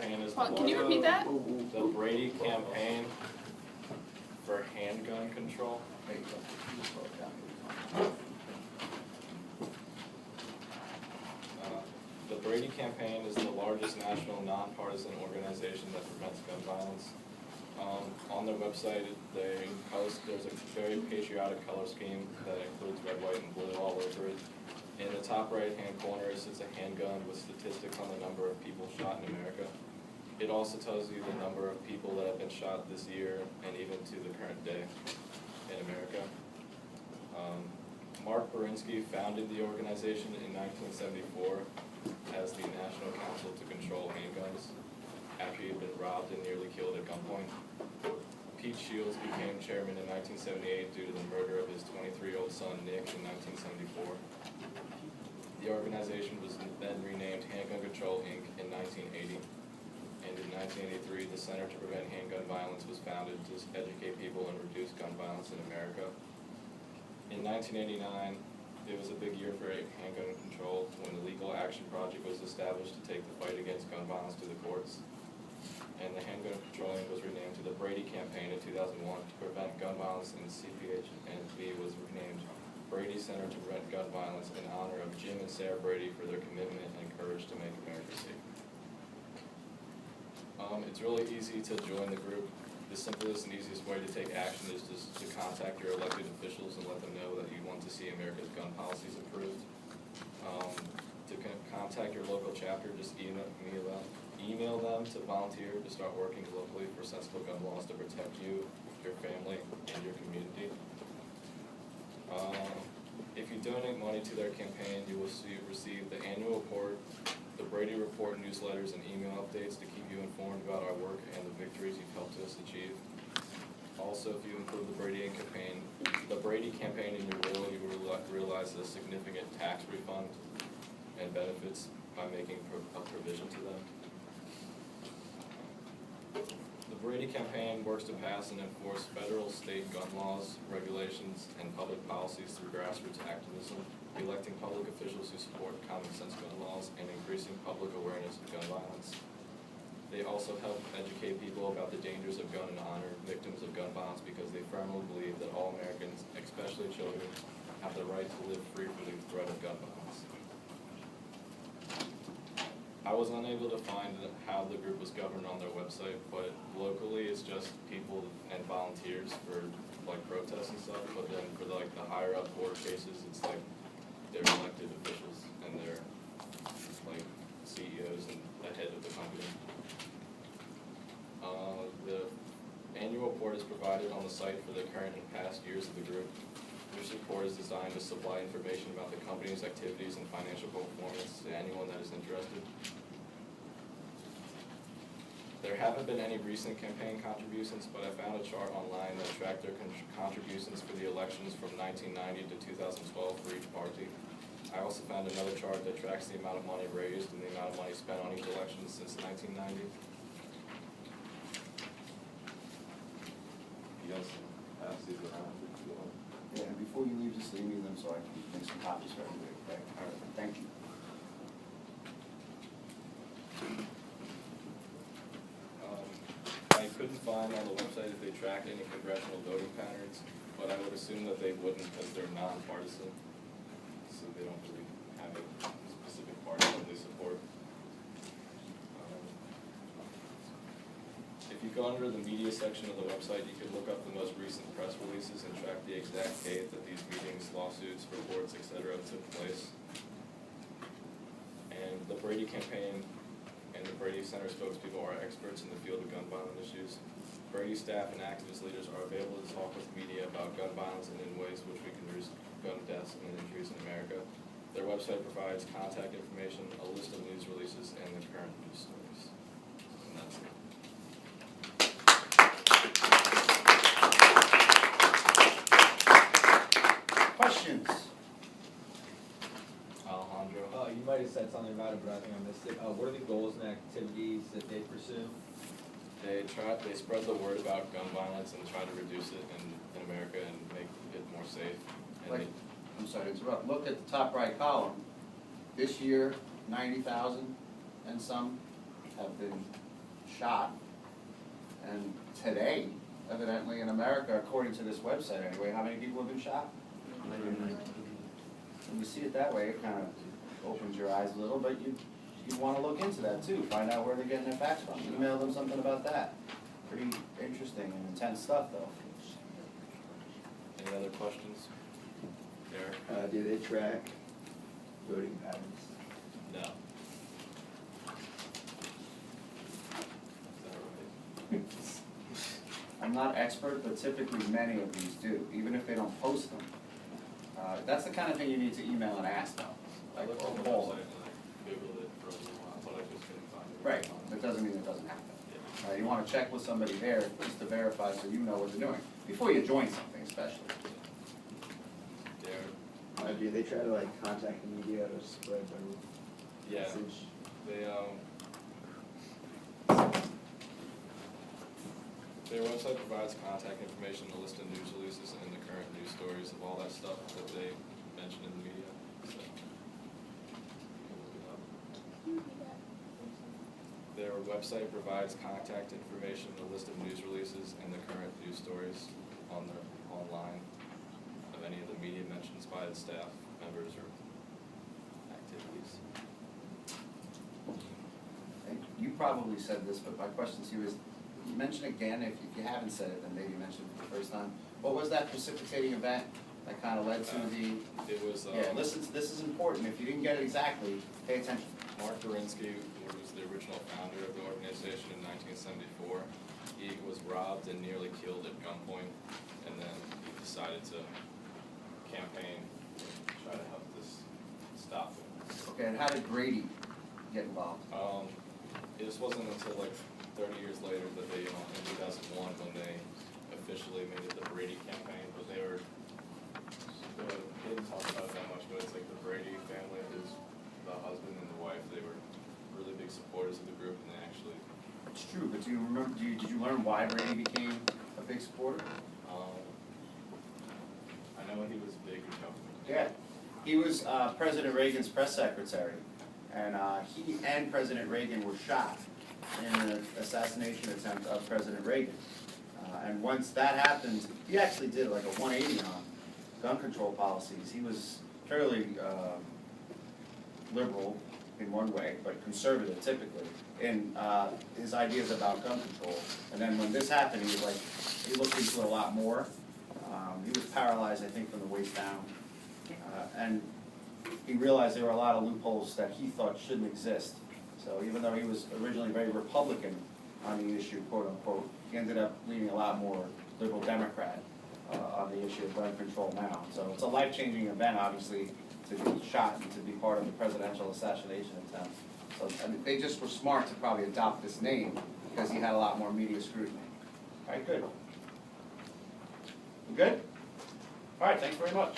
Campaign is Can you repeat that? The Brady Campaign for handgun control. The Brady Campaign is the largest national nonpartisan organization that prevents gun violence. On their website, there's a very patriotic color scheme that includes red, white, and blue all over it. In the top right-hand corner sits a handgun with statistics on the number of people shot in America. It also tells you the number of people that have been shot this year and even to the current day in America. Mark Berinsky founded the organization in 1974 as the National Council to Control Handguns after he had been robbed and nearly killed at gunpoint. Pete Shields became chairman in 1978 due to the murder of his 23-year-old son Nick in 1974. The organization was then renamed Handgun Control Inc. in 1980. And in 1983, the Center to Prevent Handgun Violence was founded to educate people and reduce gun violence in America. In 1989, it was a big year for handgun control when the Legal Action Project was established to take the fight against gun violence to the courts. And the Handgun Controlling was renamed to the Brady Campaign in 2001 to prevent gun violence, and CPHNB was renamed Brady Center to Prevent Gun Violence in honor of Jim and Sarah Brady for their commitment and courage to make America safe. It's really easy to join the group. The simplest and easiest way to take action is just to contact your elected officials and let them know that you want to see America's gun policies approved. To contact your local chapter, just email them to volunteer to start working locally for sensible gun laws to protect you, your family, and your community. If you donate money to their campaign, you will receive the annual report, the Brady Report newsletters, and email updates to keep you informed about our work and the victories you've helped us achieve. Also, if you include the Brady Campaign in your will, you will realize a significant tax refund and benefits by making a provision to them. The Brady Campaign works to pass and enforce federal, state gun laws, regulations, and public policies through grassroots activism, electing public officials who support common sense gun laws, and increasing public awareness of gun violence. They also help educate people about the dangers of gun and honor victims of gun violence because they firmly believe that all Americans, especially children, have the right to live free from the threat of gun violence. I was unable to find how the group was governed on their website, but locally it's just people and volunteers for like protests and stuff, but then for the higher up court cases, it's like they're elected officials and they're like CEOs and the head of the company. The annual report is provided on the site for the current and past years of the group. This report is designed to supply information about the company's activities and financial performance to anyone that is interested. There haven't been any recent campaign contributions, but I found a chart online that tracked their contributions for the elections from 1990 to 2012 for each party. I also found another chart that tracks the amount of money raised and the amount of money spent on each election since 1990. You guys pass these around if you want. Yeah, and before you leave, just leave me them so I can make some copies for everybody. Okay? All right, thank you. I couldn't find on the website if they tracked any congressional voting patterns, but I would assume that they wouldn't because they're nonpartisan, so they don't really have a specific party that they support. If you go under the media section of the website, you can look up the most recent press releases and track the exact date that these meetings, lawsuits, reports, etc. took place. And the Brady Campaign and the Brady Center spokespeople are experts in the field of gun violence issues. Brady staff and activist leaders are available to talk with media about gun violence and in ways which we can reduce gun deaths and injuries in America. Their website provides contact information, a list of news releases, and the current news stories. And that's it. Questions? Alejandro. You might have said something about it, but I think I missed it. What are the goals and activities that they pursue? They spread the word about gun violence and try to reduce it in America and make it more safe. And I'm sorry to interrupt. Look at the top right column. This year, 90,000 and some have been shot. And today, evidently in America, according to this website anyway, how many people have been shot? When you see it that way, it kind of opens your eyes a little, but you want to look into that too, find out where they're getting their facts from. Email them something about that. Pretty interesting and intense stuff, though. Any other questions? Derek? Do they track voting patterns? No. Is that right? I'm not expert, but typically many of these do, even if they don't post them. That's the kind of thing you need to email and ask them. I Like, looked or on the call. website and I Googled it for a little while, but I just couldn't find it. Right, that doesn't mean it doesn't happen. Yeah. You want to check with somebody there just to verify so you know what they're doing, before you join something especially. Derek? Do they try to like contact the media or spread their Yeah. message? Their website provides contact information, a list of news releases, and the current news stories of all that stuff that they mention in the media. So, you can look it up. Their website provides contact information, a list of news releases, and the current news stories on their online of any of the media mentions by the staff members or activities. And you probably said this, but my question to you is, mention again, if you haven't said it, then maybe mention it for the first time. What was that precipitating event that kind of led to the? It was, Yeah, listen, this is important. If you didn't get it exactly, pay attention. Mark Gorinsky, who was the original founder of the organization in 1974, he was robbed and nearly killed at gunpoint, and then he decided to campaign, try to help this stop it. Okay, and how did Brady get involved? This wasn't until like 30 years later that they, in 2001, when they officially made it the Brady Campaign, but they didn't talk about it that much, but it's like the Brady family, the husband and the wife, they were really big supporters of the group, and they actually, It's true, but do you remember? Did you learn why Brady became a big supporter? I know he was big in government. Yeah, he was President Reagan's press secretary, and he and President Reagan were shot in an assassination attempt of President Reagan. And once that happened, he actually did like a 180 on gun control policies. He was fairly liberal in one way, but conservative typically in his ideas about gun control. And then when this happened, he was like, he looked into it a lot more. He was paralyzed, I think, from the waist down. And he realized there were a lot of loopholes that he thought shouldn't exist. So even though he was originally very Republican on the issue, quote unquote, he ended up leaning a lot more liberal Democrat on the issue of gun control now. So it's a life-changing event, obviously, to be shot and to be part of the presidential assassination attempt. So I mean, they just were smart to probably adopt this name because he had a lot more media scrutiny. All right, good. You good? All right, thanks very much.